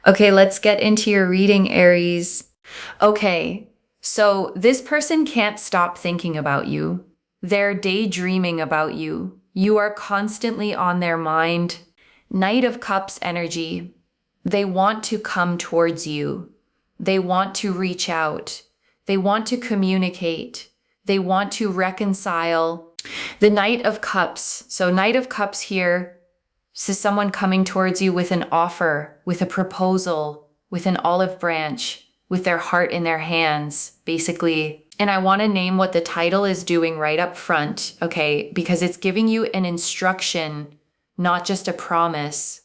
Okay, let's get into your reading, Aries. Okay, so this person can't stop thinking about you. They're daydreaming about you. You are constantly on their mind. Knight of Cups energy. They want to come towards you. They want to reach out. They want to communicate. They want to reconcile. The Knight of Cups. So Knight of Cups here, this is someone coming towards you with an offer, with a proposal, with an olive branch, with their heart in their hands, basically. And I want to name what the title is doing right up front, okay? Because it's giving you an instruction, not just a promise.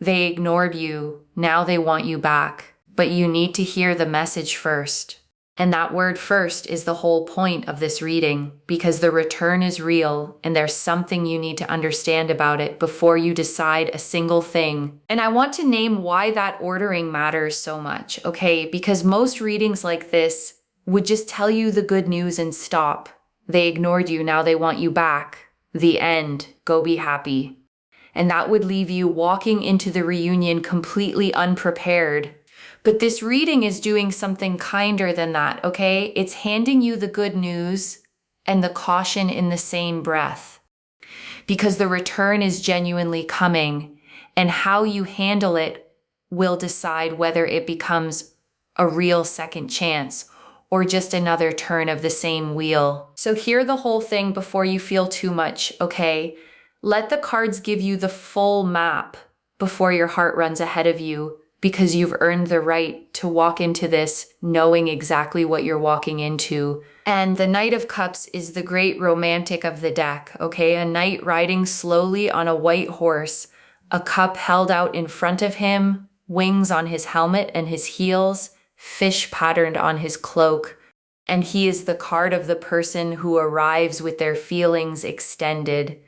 They ignored you. Now they want you back. But you need to hear the message first. And that word first is the whole point of this reading, because the return is real and there's something you need to understand about it before you decide a single thing. And I want to name why that ordering matters so much, okay? Because most readings like this would just tell you the good news and stop. They ignored you, now they want you back. The end. Go be happy. And that would leave you walking into the reunion completely unprepared. But this reading is doing something kinder than that, okay? It's handing you the good news and the caution in the same breath. Because the return is genuinely coming, and how you handle it will decide whether it becomes a real second chance or just another turn of the same wheel. So hear the whole thing before you feel too much, okay? Let the cards give you the full map before your heart runs ahead of you, because you've earned the right to walk into this knowing exactly what you're walking into. And the Knight of Cups is the great romantic of the deck, okay? A knight riding slowly on a white horse, a cup held out in front of him, wings on his helmet and his heels, fish patterned on his cloak. And he is the card of the person who arrives with their feelings extended.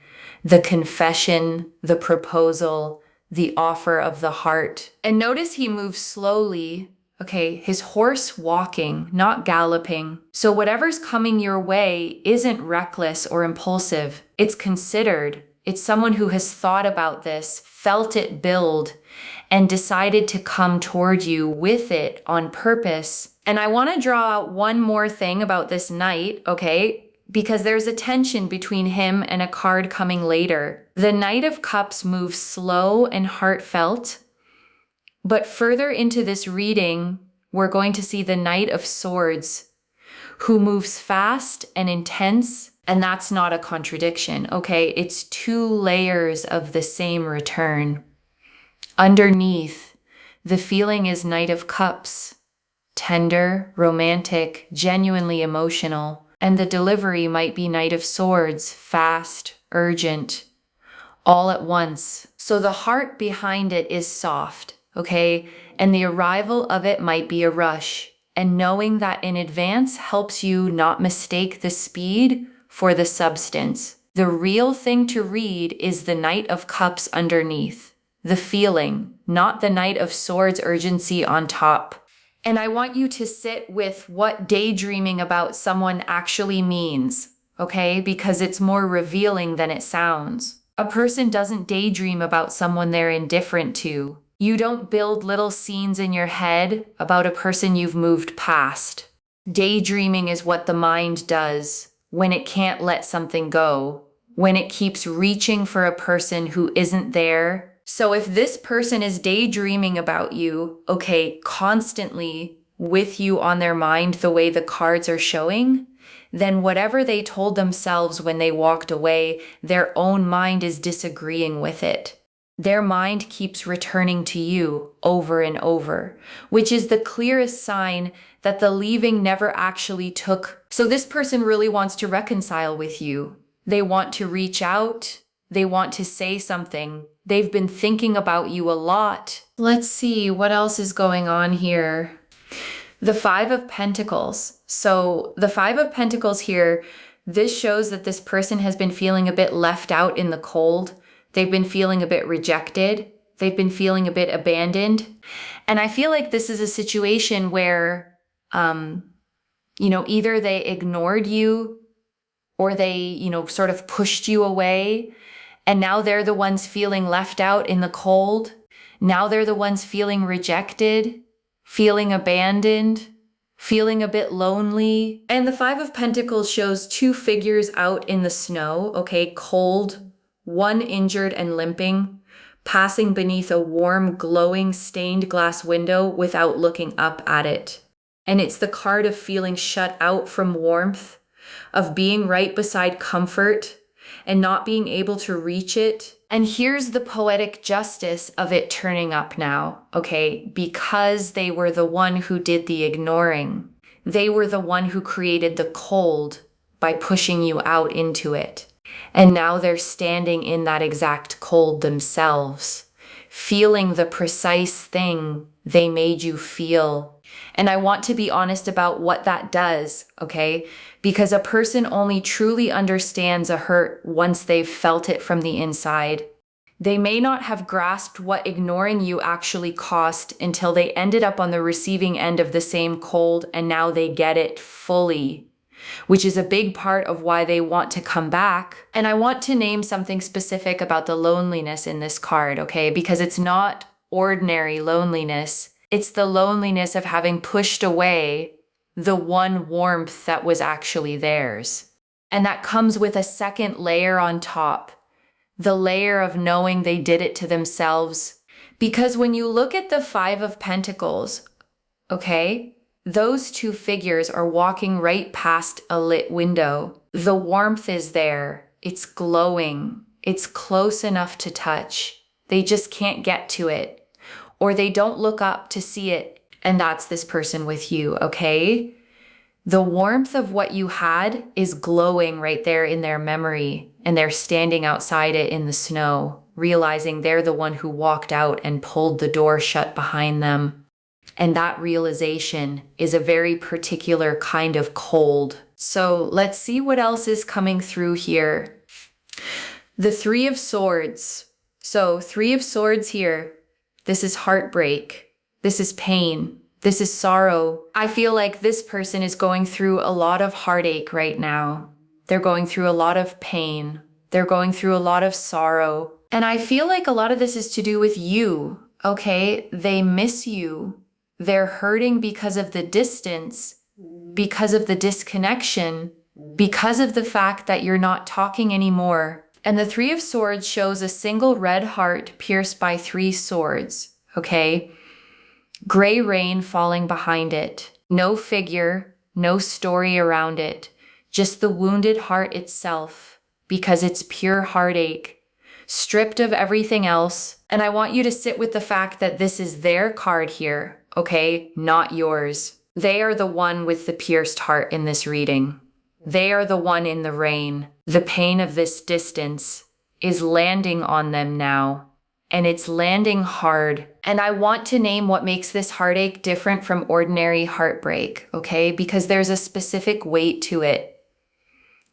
The confession, the proposal, the offer of the heart. And notice he moves slowly, okay? His horse walking, not galloping. So whatever's coming your way isn't reckless or impulsive. It's considered. It's someone who has thought about this, felt it build, and decided to come toward you with it on purpose. And I want to draw out one more thing about this knight, okay? Because there's a tension between him and a card coming later. The Knight of Cups moves slow and heartfelt, but further into this reading, we're going to see the Knight of Swords, who moves fast and intense, and that's not a contradiction, okay? It's two layers of the same return. Underneath, the feeling is Knight of Cups, tender, romantic, genuinely emotional. And the delivery might be Knight of Swords, fast, urgent, all at once. So the heart behind it is soft, okay? And the arrival of it might be a rush. And knowing that in advance helps you not mistake the speed for the substance. The real thing to read is the Knight of Cups underneath. The feeling, not the Knight of Swords urgency on top. And I want you to sit with what daydreaming about someone actually means, okay? Because it's more revealing than it sounds. A person doesn't daydream about someone they're indifferent to. You don't build little scenes in your head about a person you've moved past. Daydreaming is what the mind does when it can't let something go, when it keeps reaching for a person who isn't there. So if this person is daydreaming about you, okay, constantly with you on their mind the way the cards are showing, then whatever they told themselves when they walked away, their own mind is disagreeing with it. Their mind keeps returning to you over and over, which is the clearest sign that the leaving never actually took. So this person really wants to reconcile with you. They want to reach out. They want to say something. They've been thinking about you a lot. Let's see what else is going on here. The Five of Pentacles. So the Five of Pentacles here, this shows that this person has been feeling a bit left out in the cold. They've been feeling a bit rejected. They've been feeling a bit abandoned. And I feel like this is a situation where, either they ignored you or they, sort of pushed you away. And now they're the ones feeling left out in the cold. Now they're the ones feeling rejected, feeling abandoned, feeling a bit lonely. And the Five of Pentacles shows two figures out in the snow, okay, cold, one injured and limping, passing beneath a warm, glowing, stained glass window without looking up at it. And it's the card of feeling shut out from warmth, of being right beside comfort and not being able to reach it. And here's the poetic justice of it turning up now, okay? Because they were the one who did the ignoring. They were the one who created the cold by pushing you out into it. And now they're standing in that exact cold themselves, feeling the precise thing they made you feel. And I want to be honest about what that does, okay? Because a person only truly understands a hurt once they've felt it from the inside. They may not have grasped what ignoring you actually cost until they ended up on the receiving end of the same cold, and now they get it fully, which is a big part of why they want to come back. And I want to name something specific about the loneliness in this card, okay? Because it's not ordinary loneliness. It's the loneliness of having pushed away the one warmth that was actually theirs. And that comes with a second layer on top, the layer of knowing they did it to themselves. Because when you look at the Five of Pentacles, okay, those two figures are walking right past a lit window. The warmth is there. It's glowing. It's close enough to touch. They just can't get to it. Or they don't look up to see it. And that's this person with you, okay? The warmth of what you had is glowing right there in their memory, and they're standing outside it in the snow, realizing they're the one who walked out and pulled the door shut behind them. And that realization is a very particular kind of cold. So let's see what else is coming through here. The Three of Swords. So Three of Swords here. This is heartbreak. This is pain. This is sorrow. I feel like this person is going through a lot of heartache right now. They're going through a lot of pain. They're going through a lot of sorrow. And I feel like a lot of this is to do with you, okay? They miss you. They're hurting because of the distance, because of the disconnection, because of the fact that you're not talking anymore. And the Three of Swords shows a single red heart pierced by three swords, okay? Gray rain falling behind it. No figure, no story around it. Just the wounded heart itself, because it's pure heartache, stripped of everything else. And I want you to sit with the fact that this is their card here, okay? Not yours. They are the one with the pierced heart in this reading. They are the one in the rain. The pain of this distance is landing on them now, and it's landing hard. And I want to name what makes this heartache different from ordinary heartbreak, okay? Because there's a specific weight to it.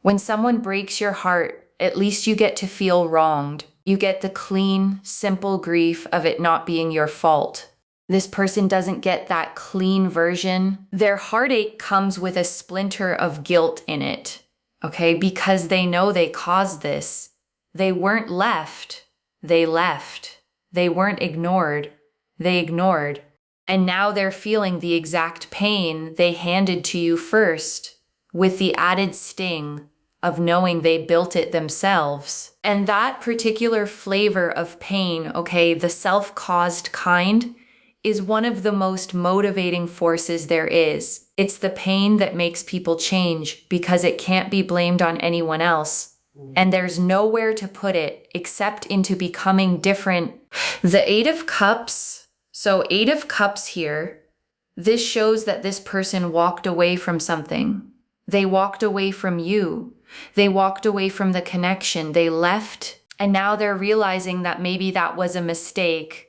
When someone breaks your heart, at least you get to feel wronged. You get the clean, simple grief of it not being your fault. This person doesn't get that clean version. Their heartache comes with a splinter of guilt in it, okay? Because they know they caused this. They weren't left. They left. They weren't ignored. They ignored. And now they're feeling the exact pain they handed to you first, with the added sting of knowing they built it themselves. And that particular flavor of pain, okay, the self-caused kind, is one of the most motivating forces there is. It's the pain that makes people change because it can't be blamed on anyone else. And there's nowhere to put it except into becoming different. The Eight of Cups. So Eight of Cups here. This shows that this person walked away from something. They walked away from you. They walked away from the connection. They left. And now they're realizing that maybe that was a mistake.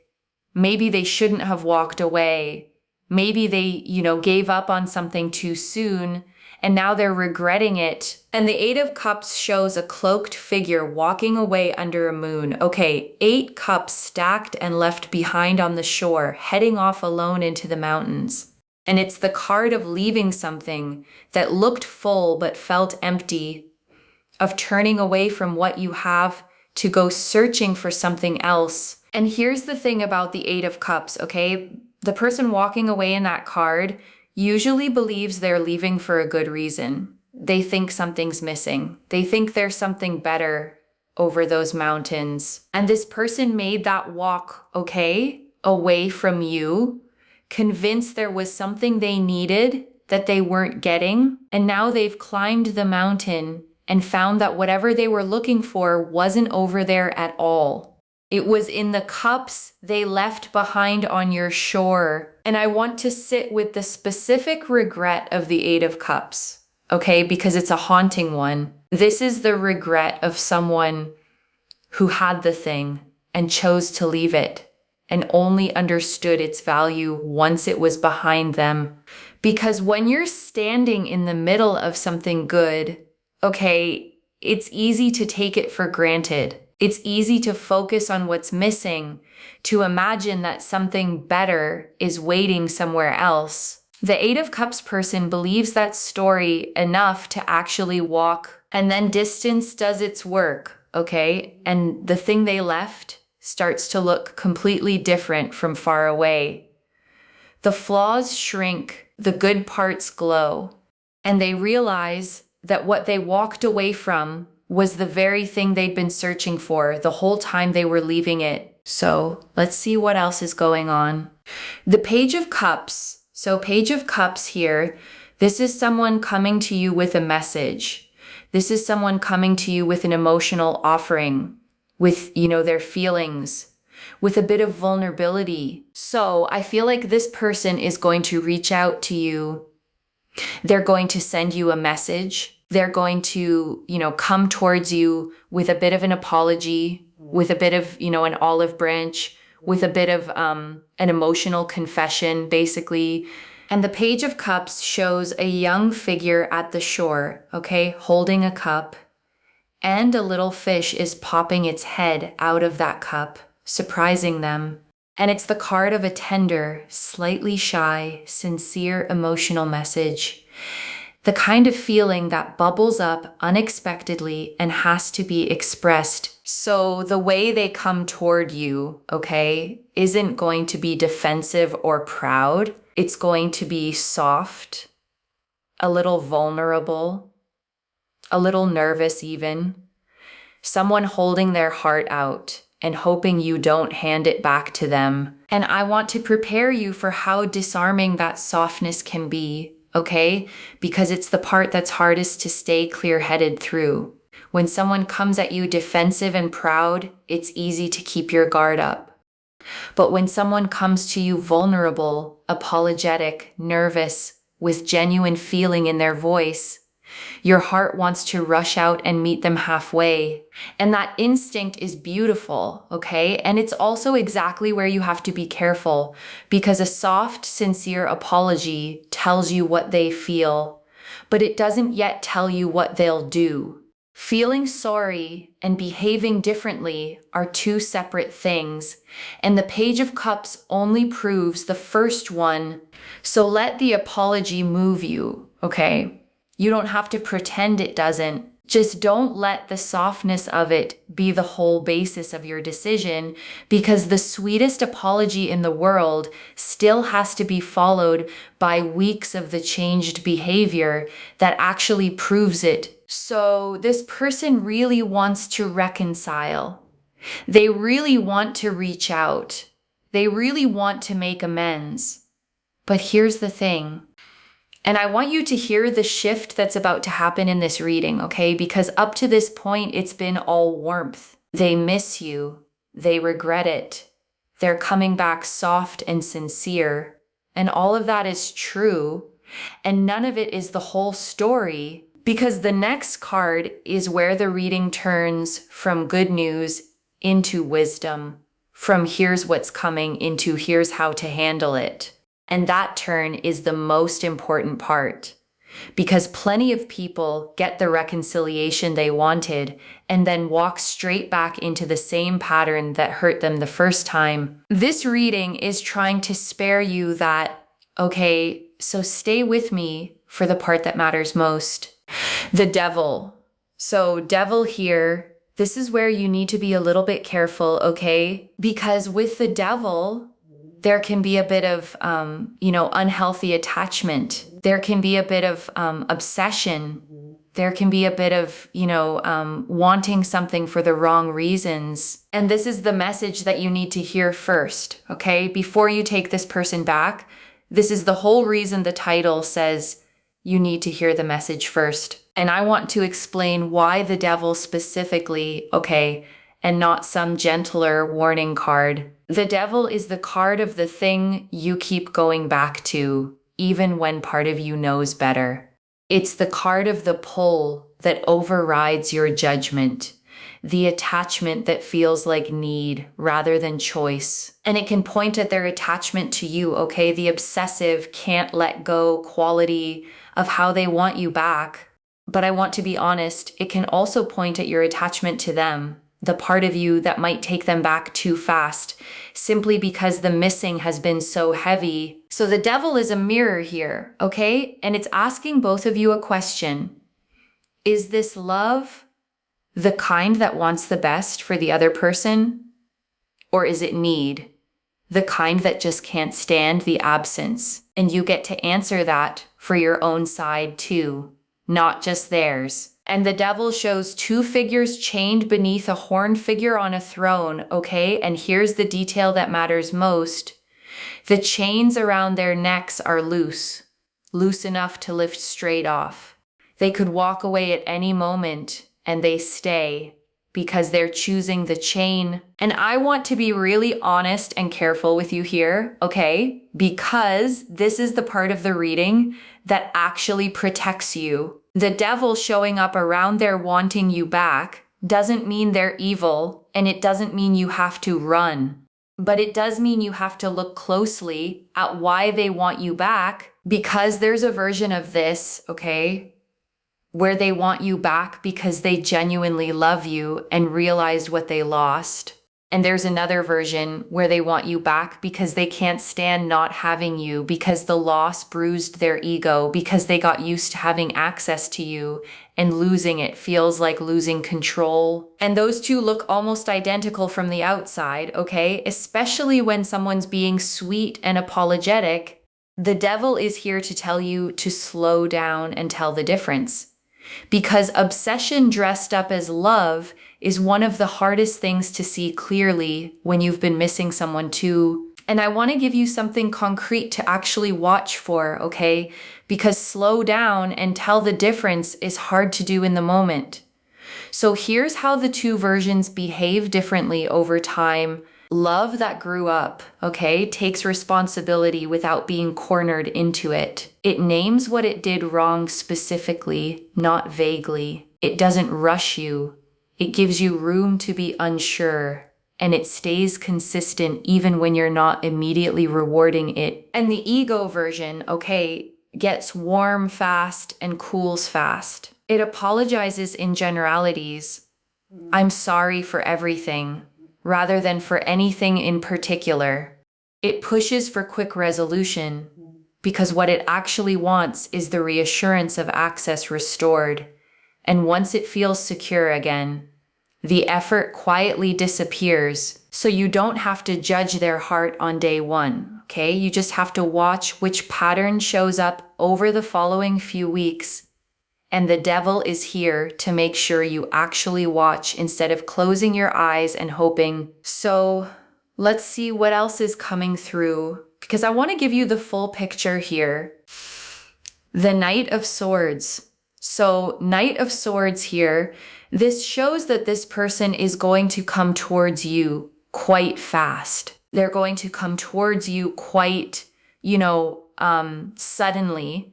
Maybe they shouldn't have walked away. Maybe they, gave up on something too soon, and now they're regretting it. And the Eight of Cups shows a cloaked figure walking away under a moon. Okay, 8 cups stacked and left behind on the shore, heading off alone into the mountains. And it's the card of leaving something that looked full but felt empty, of turning away from what you have to go searching for something else, And here's the thing about the Eight of Cups, okay? The person walking away in that card usually believes they're leaving for a good reason. They think something's missing. They think there's something better over those mountains. And this person made that walk, okay, away from you, convinced there was something they needed that they weren't getting. And now they've climbed the mountain and found that whatever they were looking for wasn't over there at all. It was in the cups they left behind on your shore. And I want to sit with the specific regret of the Eight of Cups, okay? Because it's a haunting one. This is the regret of someone who had the thing and chose to leave it and only understood its value once it was behind them. Because when you're standing in the middle of something good, okay, it's easy to take it for granted. It's easy to focus on what's missing, to imagine that something better is waiting somewhere else. The Eight of Cups person believes that story enough to actually walk, and then distance does its work, okay? And the thing they left starts to look completely different from far away. The flaws shrink, the good parts glow, and they realize that what they walked away from was the very thing they'd been searching for the whole time they were leaving it. So let's see what else is going on. The Page of Cups. So Page of Cups here, this is someone coming to you with a message. This is someone coming to you with an emotional offering, with, their feelings, with a bit of vulnerability. So I feel like this person is going to reach out to you. They're going to send you a message. They're going to, come towards you with a bit of an apology, with a bit of, an olive branch, with a bit of an emotional confession, basically. And the Page of Cups shows a young figure at the shore, okay, holding a cup, and a little fish is popping its head out of that cup, surprising them. And it's the card of a tender, slightly shy, sincere, emotional message. The kind of feeling that bubbles up unexpectedly and has to be expressed. So the way they come toward you, okay, isn't going to be defensive or proud. It's going to be soft, a little vulnerable, a little nervous even. Someone holding their heart out and hoping you don't hand it back to them. And I want to prepare you for how disarming that softness can be. Okay? Because it's the part that's hardest to stay clear-headed through. When someone comes at you defensive and proud, it's easy to keep your guard up. But when someone comes to you vulnerable, apologetic, nervous, with genuine feeling in their voice, your heart wants to rush out and meet them halfway. And that instinct is beautiful, okay? And it's also exactly where you have to be careful, because a soft, sincere apology tells you what they feel, but it doesn't yet tell you what they'll do. Feeling sorry and behaving differently are two separate things, and the Page of Cups only proves the first one. So let the apology move you, okay? You don't have to pretend it doesn't. Just don't let the softness of it be the whole basis of your decision, because the sweetest apology in the world still has to be followed by weeks of the changed behavior that actually proves it. So this person really wants to reconcile. They really want to reach out. They really want to make amends. But here's the thing. And I want you to hear the shift that's about to happen in this reading, okay? Because up to this point, it's been all warmth. They miss you. They regret it. They're coming back soft and sincere. And all of that is true. And none of it is the whole story, because the next card is where the reading turns from good news into wisdom, from here's what's coming into here's how to handle it. And that turn is the most important part, because plenty of people get the reconciliation they wanted and then walk straight back into the same pattern that hurt them the first time. This reading is trying to spare you that, okay, so stay with me for the part that matters most. The Devil. So Devil here, This is where you need to be a little bit careful, okay? Because with the devil, there can be a bit of, unhealthy attachment. There can be a bit of obsession. There can be a bit of, wanting something for the wrong reasons. And this is the message that you need to hear first, okay? Before you take this person back, this is the whole reason the title says you need to hear the message first. And I want to explain why the devil specifically, okay, and not some gentler warning card. The devil is the card of the thing you keep going back to, even when part of you knows better. It's the card of the pull that overrides your judgment, the attachment that feels like need rather than choice. And it can point at their attachment to you, okay? The obsessive, can't let go quality of how they want you back. But I want to be honest, it can also point at your attachment to them, the part of you that might take them back too fast, simply because the missing has been so heavy. So the devil is a mirror here, okay? And it's asking both of you a question. Is this love the kind that wants the best for the other person? Or is it need, the kind that just can't stand the absence? And you get to answer that for your own side too, not just theirs. And the devil shows two figures chained beneath a horned figure on a throne, okay? And here's the detail that matters most. The chains around their necks are loose enough to lift straight off. They could walk away at any moment, and they stay because they're choosing the chain. And I want to be really honest and careful with you here, okay? Because this is the part of the reading that actually protects you. The devil showing up around there wanting you back doesn't mean they're evil, and it doesn't mean you have to run. But it does mean you have to look closely at why they want you back, because there's a version of this, okay, where they want you back because they genuinely love you and realized what they lost. And there's another version where they want you back because they can't stand not having you, because the loss bruised their ego, because they got used to having access to you, and losing it feels like losing control. And those two look almost identical from the outside, okay? Especially when someone's being sweet and apologetic. The devil is here to tell you to slow down and tell the difference. Because obsession dressed up as love is one of the hardest things to see clearly when you've been missing someone too. And I want to give you something concrete to actually watch for, okay? Because slow down and tell the difference is hard to do in the moment. So here's how the two versions behave differently over time. Love that grew up, okay, takes responsibility without being cornered into it. It names what it did wrong specifically, not vaguely. It doesn't rush you. It gives you room to be unsure. And it stays consistent even when you're not immediately rewarding it. And the ego version, okay, gets warm fast and cools fast. It apologizes in generalities. I'm sorry for everything, rather than for anything in particular. It pushes for quick resolution, because what it actually wants is the reassurance of access restored. And once it feels secure again, the effort quietly disappears, so you don't have to judge their heart on day one, okay? You just have to watch which pattern shows up over the following few weeks. And the devil is here to make sure you actually watch instead of closing your eyes and hoping. So let's see what else is coming through, because I want to give you the full picture here. The Knight of Swords. So Knight of Swords here, this shows that this person is going to come towards you quite fast. They're going to come towards you quite, suddenly.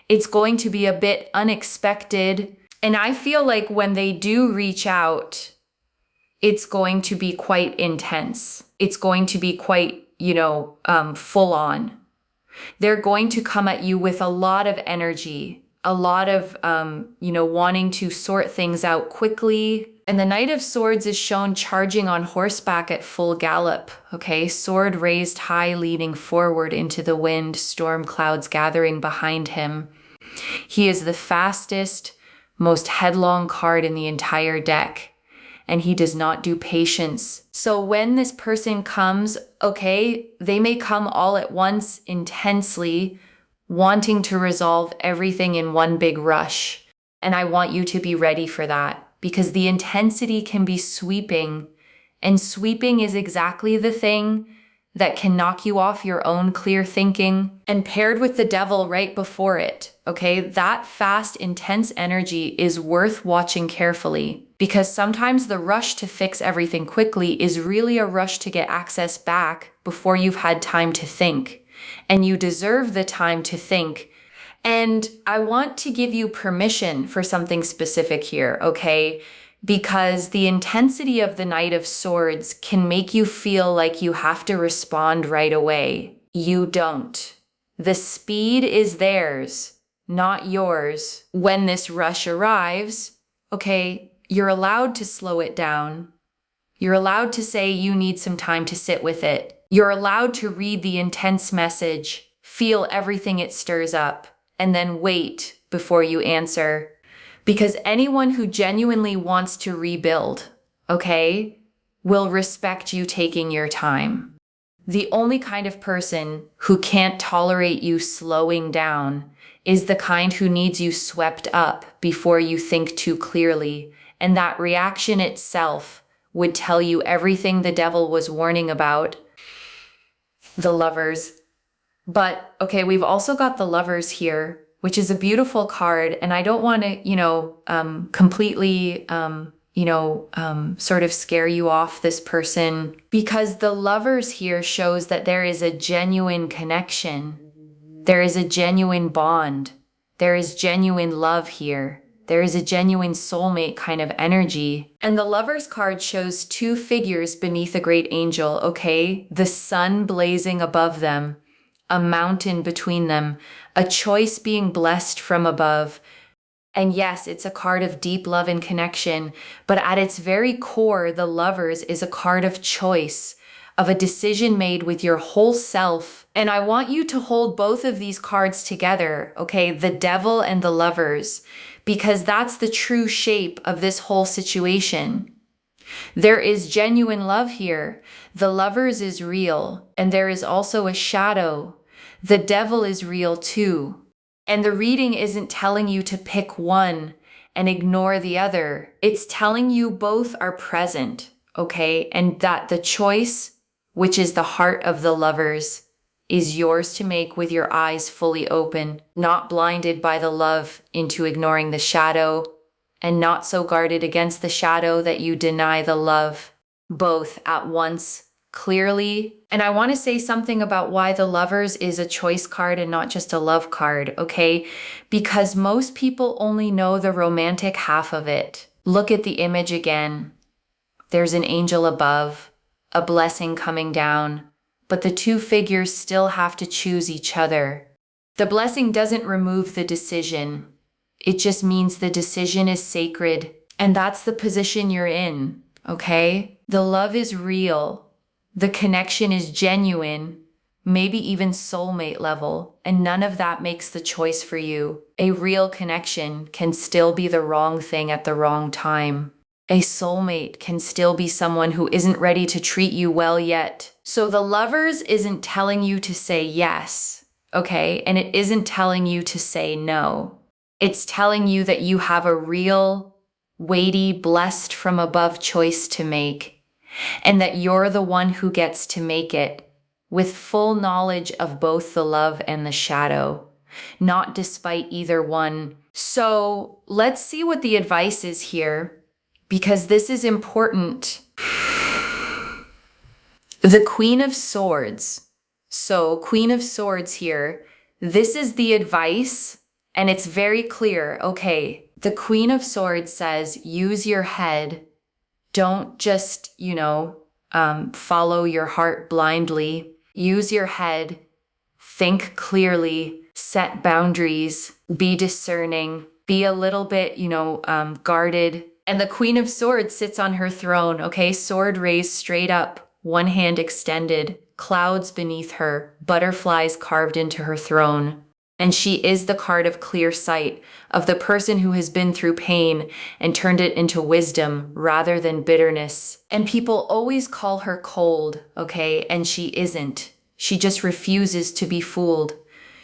It's going to be a bit unexpected. And I feel like when they do reach out, it's going to be quite intense. It's going to be quite, full on. They're going to come at you with a lot of energy, a lot of, wanting to sort things out quickly. And the Knight of Swords is shown charging on horseback at full gallop, okay? Sword raised high, leaning forward into the wind, storm clouds gathering behind him. He is the fastest, most headlong card in the entire deck. and he does not do patience. So when this person comes, okay, they may come all at once intensely, wanting to resolve everything in one big rush. And I want you to be ready for that because the intensity can be sweeping, and sweeping is exactly the thing that can knock you off your own clear thinking, and paired with the devil right before it, okay? That fast, intense energy is worth watching carefully because sometimes the rush to fix everything quickly is really a rush to get access back before you've had time to think. And you deserve the time to think. And I want to give you permission for something specific here, okay? Because the intensity of the Knight of Swords can make you feel like you have to respond right away. You don't. The speed is theirs, not yours. When this rush arrives, okay, you're allowed to slow it down. You're allowed to say you need some time to sit with it. You're allowed to read the intense message, feel everything it stirs up, and then wait before you answer. Because anyone who genuinely wants to rebuild, okay, will respect you taking your time. The only kind of person who can't tolerate you slowing down is the kind who needs you swept up before you think too clearly. And that reaction itself would tell you everything the devil was warning about. The Lovers. But, okay, we've also got the Lovers here, which is a beautiful card. And I don't want to, completely, sort of scare you off this person, because the Lovers here shows that there is a genuine connection. There is a genuine bond. There is genuine love here. There is a genuine soulmate kind of energy. And the Lovers card shows two figures beneath a great angel, okay? The sun blazing above them, a mountain between them, a choice being blessed from above. And yes, it's a card of deep love and connection, but at its very core, the Lovers is a card of choice, of a decision made with your whole self. And I want you to hold both of these cards together, okay? The Devil and the Lovers, because that's the true shape of this whole situation. There is genuine love here. The Lovers is real, and there is also a shadow. The Devil is real too. And the reading isn't telling you to pick one and ignore the other. It's telling you both are present, okay? And that the choice, which is the heart of the Lovers, is yours to make with your eyes fully open, not blinded by the love into ignoring the shadow, and not so guarded against the shadow that you deny the love, both at once, clearly. And I want to say something about why the Lovers is a choice card and not just a love card, okay? Because most people only know the romantic half of it. Look at the image again. There's an angel above, a blessing coming down, but the two figures still have to choose each other. The blessing doesn't remove the decision. It just means the decision is sacred, and that's the position you're in, okay? The love is real. The connection is genuine, maybe even soulmate level, and none of that makes the choice for you. A real connection can still be the wrong thing at the wrong time. A soulmate can still be someone who isn't ready to treat you well yet. So the Lovers isn't telling you to say yes, okay? And it isn't telling you to say no. It's telling you that you have a real, weighty, blessed from above choice to make, and that you're the one who gets to make it with full knowledge of both the love and the shadow, not despite either one. So let's see what the advice is here, because this is important. The Queen of Swords. So Queen of Swords here, this is the advice, and it's very clear. Okay, the Queen of Swords says, use your head. Don't just, follow your heart blindly. Use your head. Think clearly. Set boundaries. Be discerning. Be a little bit, guarded. And the Queen of Swords sits on her throne, okay? Sword raised straight up, one hand extended, clouds beneath her, butterflies carved into her throne. And she is the card of clear sight, of the person who has been through pain and turned it into wisdom rather than bitterness. And people always call her cold, okay? And she isn't. She just refuses to be fooled.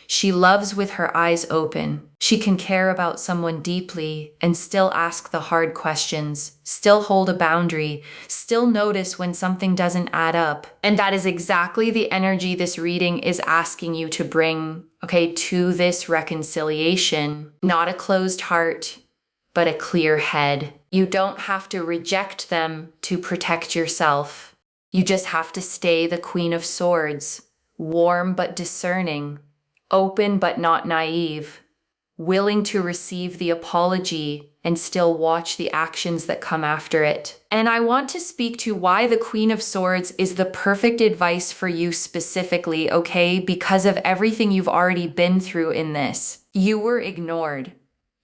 She loves with her eyes open. She can care about someone deeply and still ask the hard questions, still hold a boundary, still notice when something doesn't add up. And that is exactly the energy this reading is asking you to bring, okay, to this reconciliation. Not a closed heart, but a clear head. You don't have to reject them to protect yourself. You just have to stay the Queen of Swords, warm but discerning, open but not naive, willing to receive the apology and still watch the actions that come after it. And I want to speak to why the Queen of Swords is the perfect advice for you specifically, okay? Because of everything you've already been through in this. You were ignored.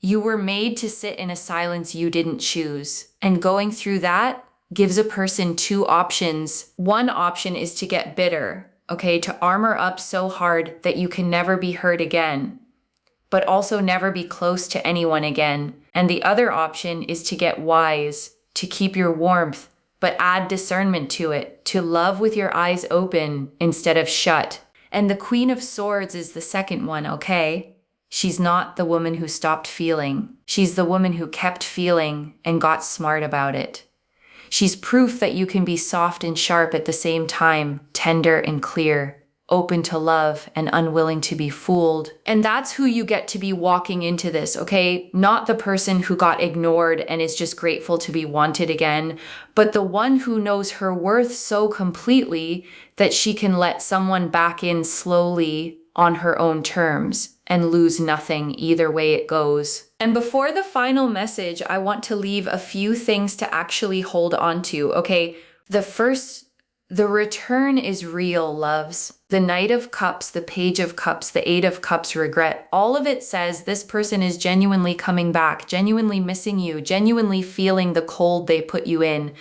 You were made to sit in a silence you didn't choose. And going through that gives a person two options. One option is to get bitter, okay, to armor up so hard that you can never be hurt again, but also never be close to anyone again. And the other option is to get wise, to keep your warmth, but add discernment to it, to love with your eyes open instead of shut. And the Queen of Swords is the second one, okay? She's not the woman who stopped feeling. She's the woman who kept feeling and got smart about it. She's proof that you can be soft and sharp at the same time, tender and clear, open to love and unwilling to be fooled. And that's who you get to be walking into this, okay? Not the person who got ignored and is just grateful to be wanted again, but the one who knows her worth so completely that she can let someone back in slowly on her own terms and lose nothing either way it goes. And before the final message, I want to leave a few things to actually hold on to, okay? The return is real, loves. The Knight of Cups, the Page of Cups, the Eight of Cups, regret. All of it says this person is genuinely coming back, genuinely missing you, genuinely feeling the cold they put you in.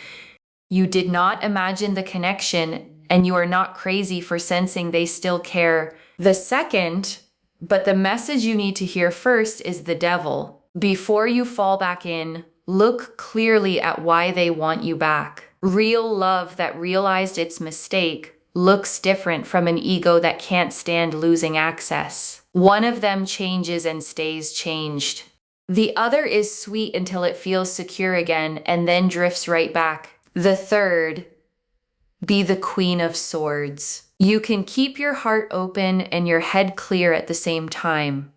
You did not imagine the connection, and you are not crazy for sensing they still care. The second, but the message you need to hear first, is the Devil. Before you fall back in, look clearly at why they want you back. Real love that realized its mistake looks different from an ego that can't stand losing access. One of them changes and stays changed. The other is sweet until it feels secure again and then drifts right back. The third, be the Queen of Swords. You can keep your heart open and your head clear at the same time.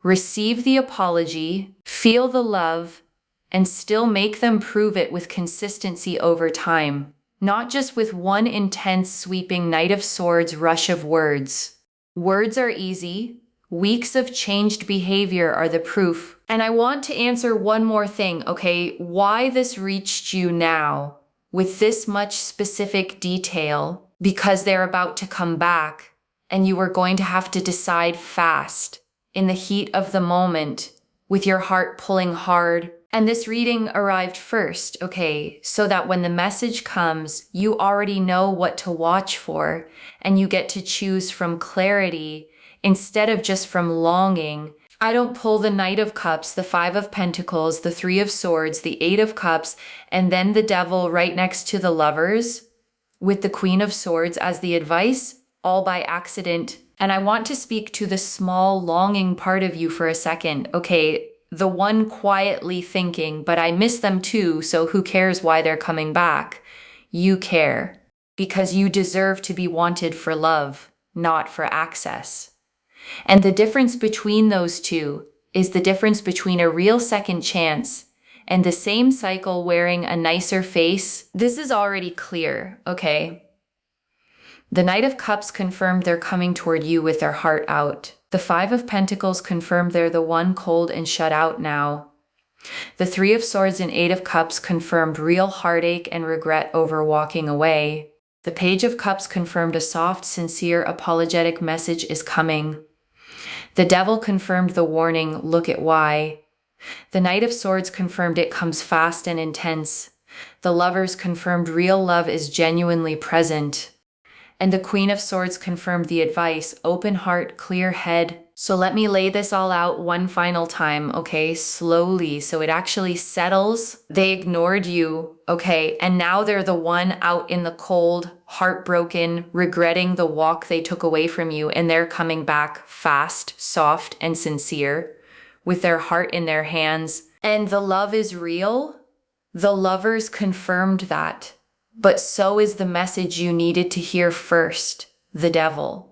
Receive the apology, feel the love, and still make them prove it with consistency over time, not just with one intense, sweeping Knight of Swords rush of words. Words are easy. Weeks of changed behavior are the proof. And I want to answer one more thing, okay? Why this reached you now with this much specific detail? Because they're about to come back, and you are going to have to decide fast, in the heat of the moment, with your heart pulling hard. And this reading arrived first, okay, so that when the message comes, you already know what to watch for, and you get to choose from clarity instead of just from longing. I don't pull the Knight of Cups, the Five of Pentacles, the Three of Swords, the Eight of Cups, and then the Devil right next to the Lovers, with the Queen of Swords as the advice, all by accident. And I want to speak to the small longing part of you for a second. Okay, the one quietly thinking, but I miss them too, so who cares why they're coming back? You care, because you deserve to be wanted for love, not for access. And the difference between those two is the difference between a real second chance and the same cycle wearing a nicer face. This is already clear, okay? The Knight of Cups confirmed they're coming toward you with their heart out. The Five of Pentacles confirmed they're the one cold and shut out now. The Three of Swords and Eight of Cups confirmed real heartache and regret over walking away. The Page of Cups confirmed a soft, sincere, apologetic message is coming. The Devil confirmed the warning, look at why. The Knight of Swords confirmed it comes fast and intense. The Lovers confirmed real love is genuinely present. And the Queen of Swords confirmed the advice, open heart, clear head, So let me lay this all out one final time, okay? Slowly, so it actually settles. They ignored you, okay? And now they're the one out in the cold, heartbroken, regretting the walk they took away from you, and they're coming back fast, soft, and sincere, with their heart in their hands. And the love is real. The lovers confirmed that. But so is the message you needed to hear first, the devil,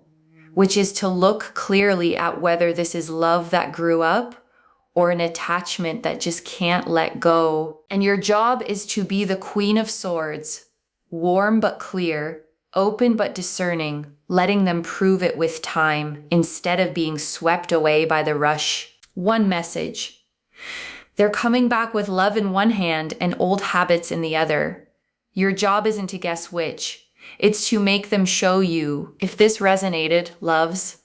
which is to look clearly at whether this is love that grew up or an attachment that just can't let go. And your job is to be the Queen of Swords, warm but clear, open but discerning, letting them prove it with time instead of being swept away by the rush. One message. They're coming back with love in one hand and old habits in the other. Your job isn't to guess which. It's to make them show you. If this resonated, loves,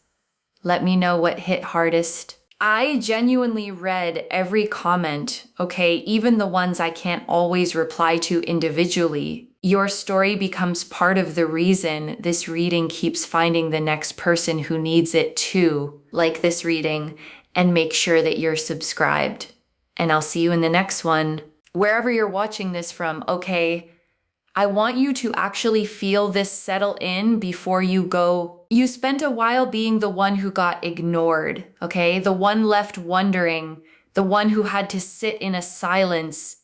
let me know what hit hardest. I genuinely read every comment, okay, even the ones I can't always reply to individually. Your story becomes part of the reason this reading keeps finding the next person who needs it too. Like this reading, and make sure that you're subscribed. And I'll see you in the next one. Wherever you're watching this from, okay, I want you to actually feel this settle in before you go. You spent a while being the one who got ignored, okay? The one left wondering, the one who had to sit in a silence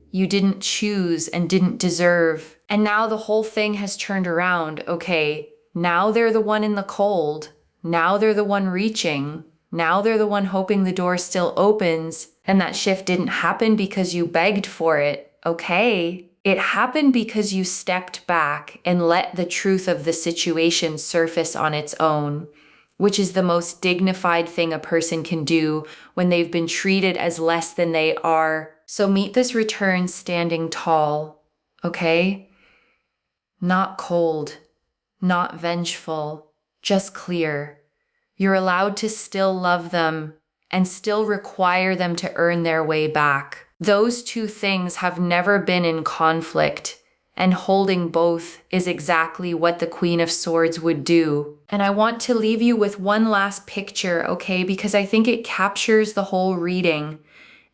you didn't choose and didn't deserve. And now the whole thing has turned around, okay? Now they're the one in the cold. Now they're the one reaching. Now they're the one hoping the door still opens. And that shift didn't happen because you begged for it, okay? It happened because you stepped back and let the truth of the situation surface on its own, which is the most dignified thing a person can do when they've been treated as less than they are. So meet this return standing tall, okay? Not cold, not vengeful, just clear. You're allowed to still love them and still require them to earn their way back. Those two things have never been in conflict, and holding both is exactly what the Queen of Swords would do. And I want to leave you with one last picture, okay, because I think it captures the whole reading.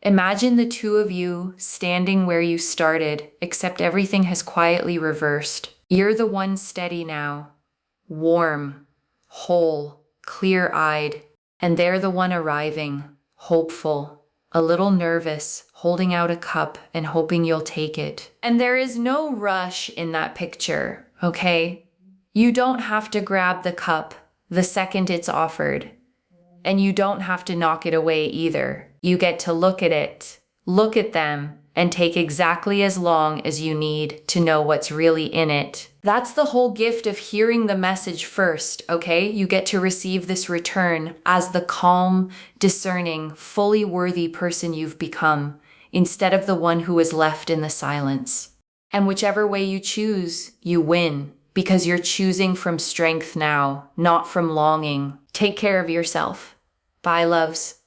Imagine the two of you standing where you started, except everything has quietly reversed. You're the one steady now, warm, whole, clear-eyed, and they're the one arriving, hopeful, a little nervous, holding out a cup and hoping you'll take it. And there is no rush in that picture, okay? You don't have to grab the cup the second it's offered. And you don't have to knock it away either. You get to look at it, look at them, and take exactly as long as you need to know what's really in it. That's the whole gift of hearing the message first, okay? You get to receive this return as the calm, discerning, fully worthy person you've become, instead of the one who is left in the silence. And whichever way you choose, you win, because you're choosing from strength now, not from longing. Take care of yourself. Bye, loves.